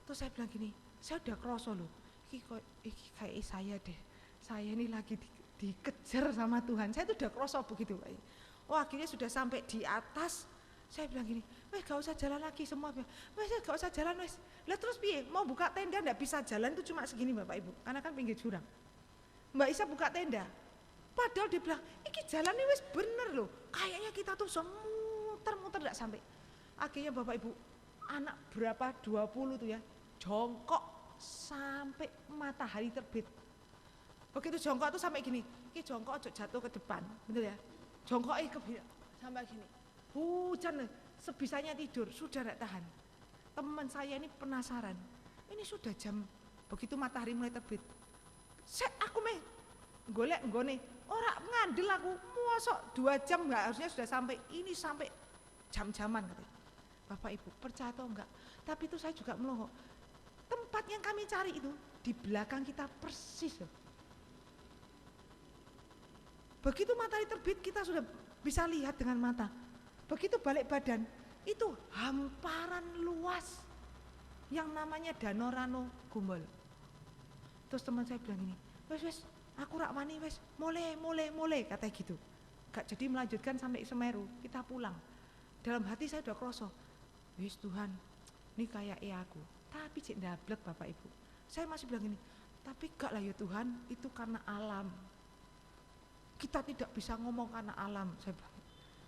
Terus saya bilang gini, saya udah kroso loh, iki kayak saya deh, saya ini lagi dikejar sama Tuhan. Saya tuh udah kroso begitu Pak. Wah akhirnya sudah sampai di atas. Saya bilang gini, wes gak usah jalan lagi, semua bilang, wes gak usah jalan wes. Lah terus piye, mau buka tenda ndak bisa jalan itu cuma segini Bapak Ibu, karena kan pinggir jurang. Mbak Isa buka tenda, padahal dia bilang, iki jalan ini wes bener loh, kayaknya kita tuh muter-muter ndak sampai. Akhirnya Bapak Ibu, anak berapa 20 tuh ya, jongkok sampai matahari terbit. Begitu jongkok tuh sampai gini, iki jongkok jatuh ke depan, bener ya, jongkok ke sampai gini. Hujan sebisanya tidur, sudah tidak tahan. Teman saya ini penasaran, ini sudah jam begitu matahari mulai terbit. Aku golek nggone, ora ngandel aku, mosok 2 jam enggak, harusnya sudah sampai, ini sampai jam-jaman katanya. Bapak Ibu percaya atau enggak, tapi itu saya juga melongo. Tempat yang kami cari itu di belakang kita persis. Begitu matahari terbit kita sudah bisa lihat dengan mata. Begitu balik badan, itu hamparan luas. yang namanya Danau Rano Gumbel. Terus teman saya bilang gini, wes aku rak wani wes, mulai kata gitu. Gak jadi melanjutkan sampai Semeru, kita pulang. Dalam hati saya udah kroso, wes Tuhan, ini kayak aku. Tapi cek ndablek Bapak Ibu. Saya masih bilang gini, tapi gak lah ya Tuhan, itu karena alam. Kita tidak bisa ngomong karena alam, saya bilang.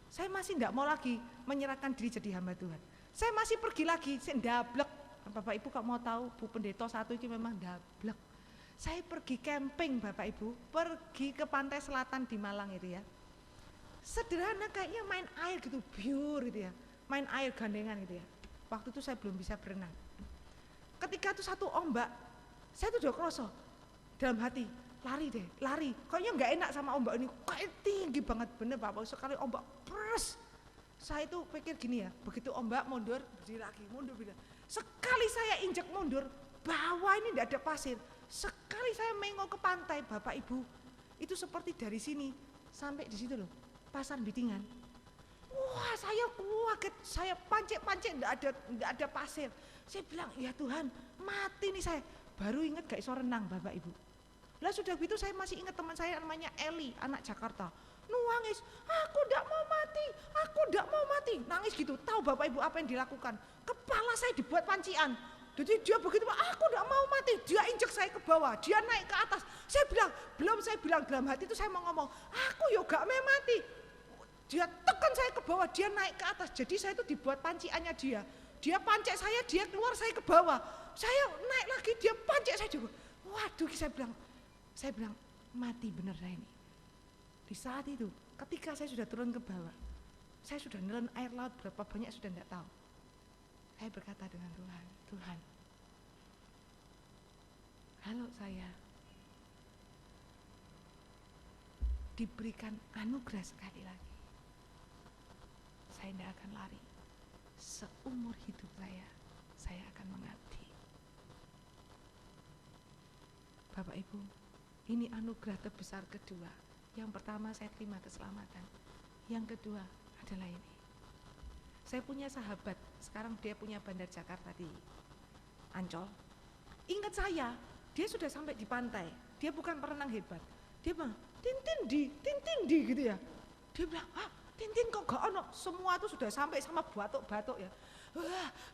Saya masih tidak mau lagi menyerahkan diri jadi hamba Tuhan. Saya masih pergi lagi, saya ndablek. Bapak Ibu kalau mau tahu, Bu Pendeta satu ini memang ndablek. Saya pergi camping Bapak Ibu, pergi ke pantai selatan di Malang itu ya. Sederhana kayaknya main air gitu, pure gitu ya. Main air gandengan gitu ya. Waktu itu saya belum bisa berenang. Ketika itu satu ombak, saya tuh udah kroso dalam hati, lari. Kayaknya nggak enak sama ombak ini, kayak tinggi banget bener Bapak. Sekali ombak, pres. Saya itu pikir gini ya, begitu ombak mundur, berdiri lagi, mundur. Sekali saya injek mundur, bawah ini tidak ada pasir. Sekali saya mengok ke pantai Bapak Ibu, itu seperti dari sini sampai di situ loh. Pasar Bitingan. Wah, saya kaget, saya pancik enggak ada pasir. Saya bilang, ya Tuhan, mati nih saya. Baru ingat gak iso renang Bapak Ibu. Lah sudah gitu saya masih ingat teman saya namanya Eli, anak Jakarta. Nangis, aku enggak mau mati. Nangis gitu. Tahu Bapak Ibu apa yang dilakukan? Kepala saya dibuat pancian. Jadi dia begitu, aku enggak mau mati. Dia injek saya ke bawah, dia naik ke atas. Saya bilang dalam hati itu saya mau ngomong, aku yo gak mau mati. Dia tekan saya ke bawah, dia naik ke atas. Jadi saya itu dibuat panciannya dia. Dia pancek saya, dia keluar, saya ke bawah. Saya naik lagi, dia pancek saya juga. Waduh, saya bilang mati bener saya ini. Di saat itu, ketika saya sudah turun ke bawah, saya sudah nelen air laut berapa banyak sudah tidak tahu. Saya berkata dengan Tuhan, kalau saya diberikan anugerah sekali lagi, saya tidak akan lari. Seumur hidup saya akan mengabdi. Bapak Ibu, ini anugerah terbesar kedua. Yang pertama saya terima keselamatan. Yang kedua adalah ini. Saya punya sahabat, sekarang dia punya bandar Jakarta di Ancol. Ingat saya, dia sudah sampai di pantai. Dia bukan perenang hebat. Dia bilang, Tintin di gitu ya. Dia bilang, Tintin kok gak ono, semua tuh sudah sampai sama batuk-batuk ya.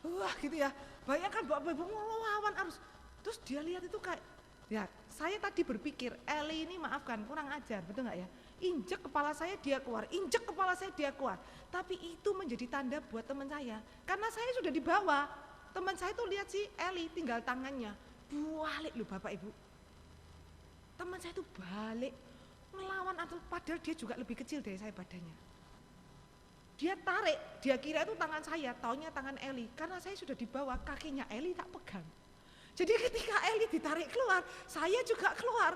Wah gitu ya. Bayangkan Bapak Ibu ngelawan arus. Terus dia lihat itu kayak, ya saya tadi berpikir, Eli ini maafkan kurang ajar, betul gak ya? Injek kepala saya dia keluar, injek kepala saya dia keluar. Tapi itu menjadi tanda buat teman saya. Karena saya sudah di bawah. Teman saya tuh lihat si Eli tinggal tangannya. Balik loh Bapak Ibu. Teman saya tuh balik ngelawan atau padahal dia juga lebih kecil dari saya badannya. Dia tarik, dia kira itu tangan saya, taunya tangan Eli. Karena saya sudah di bawah, kakinya Eli tak pegang. Jadi ketika Eli ditarik keluar, saya juga keluar.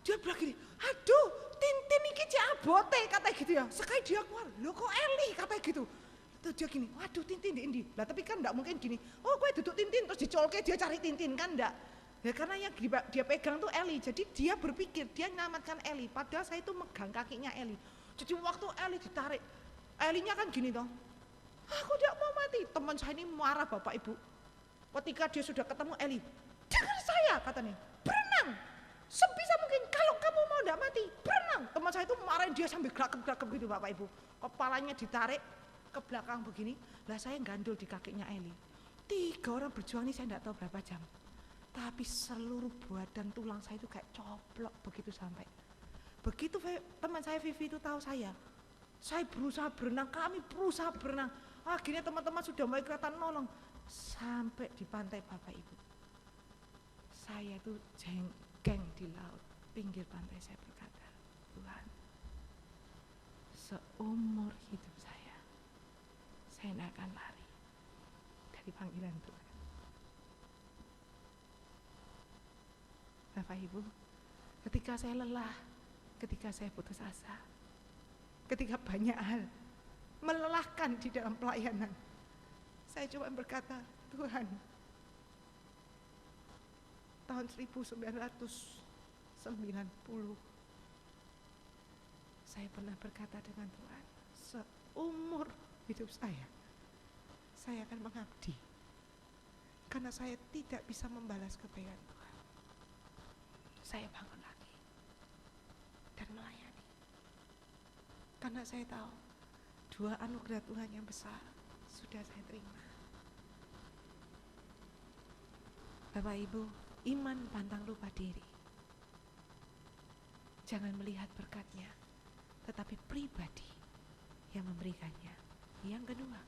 Dia bilang gini, aduh Tintin iki cek abote, kata gitu ya. Sekali dia keluar, loh kok Eli, kata gitu. Terus dia gini, waduh Tintin di Indi. Lah tapi kan enggak mungkin gini, oh gue duduk Tintin, terus dicolke dia cari Tintin, kan enggak. Ya karena yang dia pegang tuh Eli, jadi dia berpikir, dia nyelamatkan Eli. Padahal saya itu megang kakinya Eli. Jadi waktu Eli ditarik, Elinya kan gini toh, aku tidak mau mati. Teman saya ini marah Bapak Ibu. Ketika dia sudah ketemu Eli, dengar saya katanya, berenang. Sebisa mungkin kalau kamu mau tidak mati, berenang. Teman saya itu marahin dia sambil gelagap-gelagap gitu Bapak Ibu. Kepalanya ditarik ke belakang begini, lah saya gandul di kakinya Eli. 3 orang berjuang ini saya tidak tahu berapa jam. Tapi seluruh badan tulang saya itu kayak coplok begitu sampai. Begitu teman saya Vivi itu tahu saya berusaha berenang, kami berusaha berenang. Akhirnya teman-teman sudah mulai kelihatan nolong. Sampai di pantai Bapak Ibu. Saya tuh jengkeng di laut, pinggir pantai saya berkata, Tuhan, seumur hidup saya tidak akan lari dari panggilan Tuhan. Bapak Ibu, ketika saya lelah, ketika saya putus asa, ketika banyak hal melelahkan di dalam pelayanan, saya cuma berkata, Tuhan, tahun 1990 saya pernah berkata dengan Tuhan, seumur hidup saya akan mengabdi karena saya tidak bisa membalas kebaikan Tuhan. Saya bangun lagi dan melayani. Karena saya tahu 2 anugerah Tuhan yang besar sudah saya terima. Bapak Ibu, iman pantang lupa diri. Jangan melihat berkatnya, tetapi pribadi yang memberikannya. Yang kedua,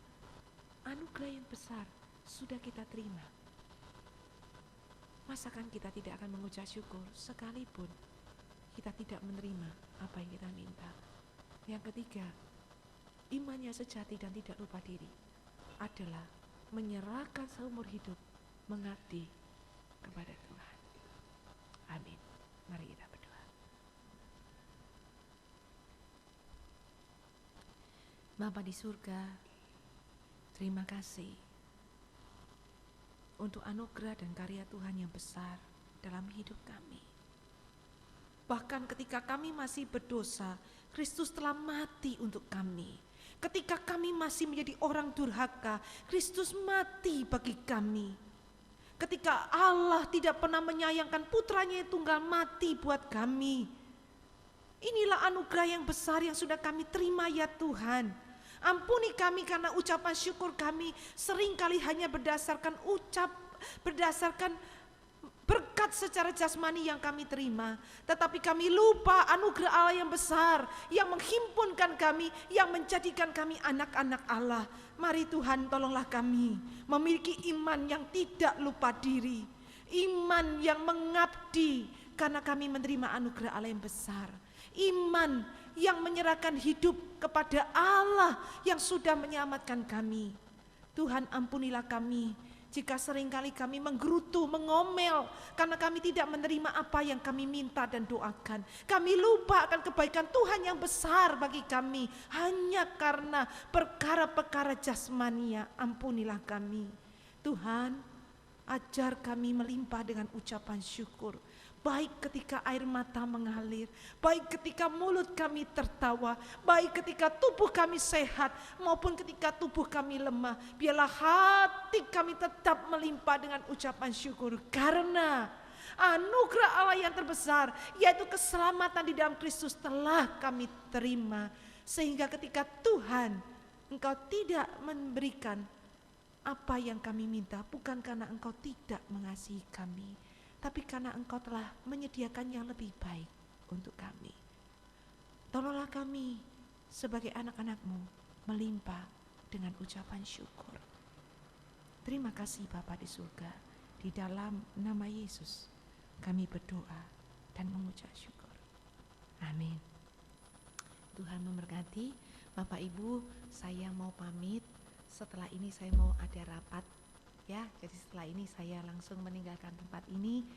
anugerah yang besar sudah kita terima. Masakan kita tidak akan mengucap syukur sekalipun kita tidak menerima apa yang kita minta. Yang ketiga, imannya sejati dan tidak lupa diri adalah menyerahkan seumur hidup mengabdi kepada Tuhan. Amin. Mari kita berdoa. Bapa di surga, terima kasih untuk anugerah dan karya Tuhan yang besar dalam hidup kami. Bahkan ketika kami masih berdosa, Kristus telah mati untuk kami. Ketika kami masih menjadi orang durhaka, Kristus mati bagi kami. Ketika Allah tidak pernah menyayangkan putranya yang tunggal mati buat kami. Inilah anugerah yang besar yang sudah kami terima ya Tuhan. Ampuni kami karena ucapan syukur kami seringkali hanya berdasarkan berkat secara jasmani yang kami terima. Tetapi kami lupa anugerah Allah yang besar yang menghimpunkan kami, yang menjadikan kami anak-anak Allah. Mari Tuhan tolonglah kami memiliki iman yang tidak lupa diri. Iman yang mengabdi karena kami menerima anugerah Allah yang besar. Iman yang menyerahkan hidup kepada Allah yang sudah menyelamatkan kami. Tuhan ampunilah kami jika seringkali kami menggerutu, mengomel karena kami tidak menerima apa yang kami minta dan doakan. Kami lupa akan kebaikan Tuhan yang besar bagi kami hanya karena perkara-perkara jasmania. Ampunilah kami. Tuhan, ajar kami melimpah dengan ucapan syukur. Baik ketika air mata mengalir, baik ketika mulut kami tertawa, baik ketika tubuh kami sehat, maupun ketika tubuh kami lemah. Biarlah hati kami tetap melimpah dengan ucapan syukur. Karena anugerah Allah yang terbesar, yaitu keselamatan di dalam Kristus telah kami terima. Sehingga ketika Tuhan, Engkau tidak memberikan apa yang kami minta, bukan karena Engkau tidak mengasihi kami, tapi karena Engkau telah menyediakan yang lebih baik untuk kami. Tolonglah kami sebagai anak-anak-Mu melimpah dengan ucapan syukur. Terima kasih Bapa di surga. Di dalam nama Yesus kami berdoa dan mengucap syukur. Amin. Tuhan memberkati. Bapak Ibu, saya mau pamit. Setelah ini saya mau ada rapat. Ya, jadi setelah ini saya langsung meninggalkan tempat ini.